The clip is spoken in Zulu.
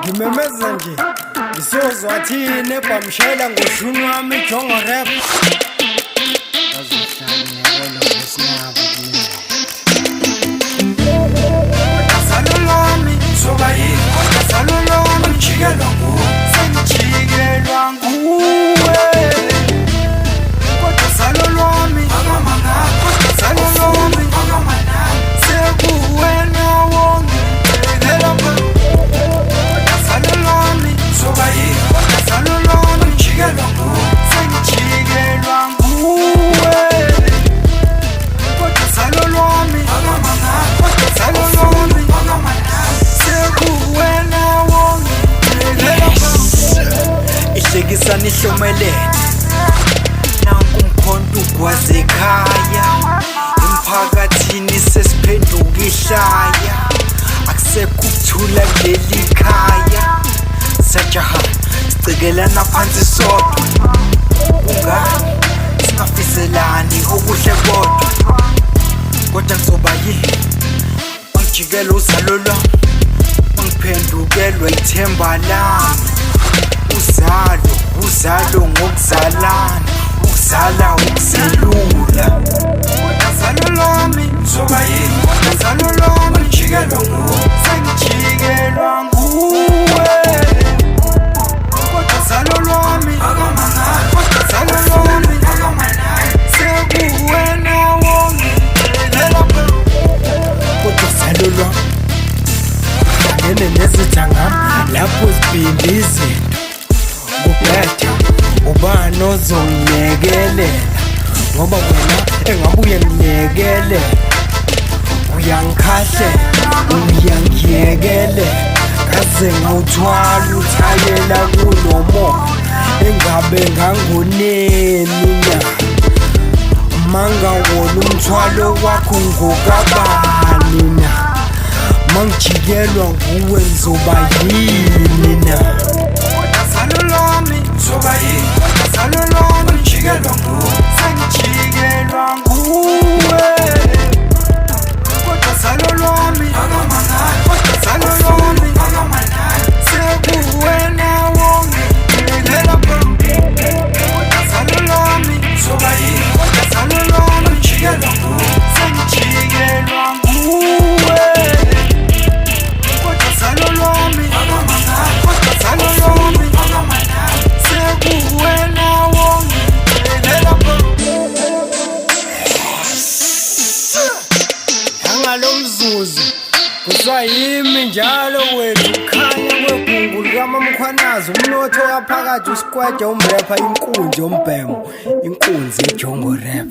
Ngimemeza nje isozwa thini ebhamshela ngoshuni wami jongo rap Salolami soba yini salolami ngijikelwa nguwe sengijikelwa nguwe kodwa salolami akamangaka salolami akamanani sekuwena wonke salolami soba yini salolami ngijikelwa nguwe sengijikelwa nguwe kodwa salolami akamangaka salolami sekuwena wonke ihlekisana ihlomelene nanku umkhonto ugwaze ekhaya emphakathini sesiphenduka ihlaya akusekho ukuthula kuleli khaya sajaha sicekelana phansi sodwa ungani singafiselani okuhle kodwa ngizoba yini ngijikela uzalo lwami ngiphendukelwa ithemba lami uzalo ngokuzalana ukuzala ukuzelula kodwa zalo lwami ngizoba yini kodwa zalo lwami ngijikelwa nguwe sengijikelwa nguwe kodwa zalo lwami akamangaka kodwa zalo lwami akamanani sekuwena wonke kodwa zalo lwami nene nezithangami lapho zibhindi izinto kubhetha ubani ozongilekelela ngoba wena engabuye ngilekelela uyangikhahlela uyangiyekele kaze ngawuthwala uthayela kunomoya engabe ngangoneni na mangawona umthwalo wakho ngokabani na mangijikelwa nguwe ngizoba yini na salolami ngizoba yini salolami ngijikelwa nguwe sengijikelwa nguwe kodwa salolami akamangaka kodwa salolami akamanani sekuwena wonke kodwa salolami ngizoba yini kodwa salolami ngijikelwa nguwe sengijikelwa nguwe kodwa salolami akamangaka kodwa salolami akamanani sekuwena wonke angalo mzuzu kuthiwa yimi njalo wethu khanya kwegungu likamamkhwanazi umnotho waphakathi usikwede umrepha inkunzi yombhemo inkunzi ejongo rap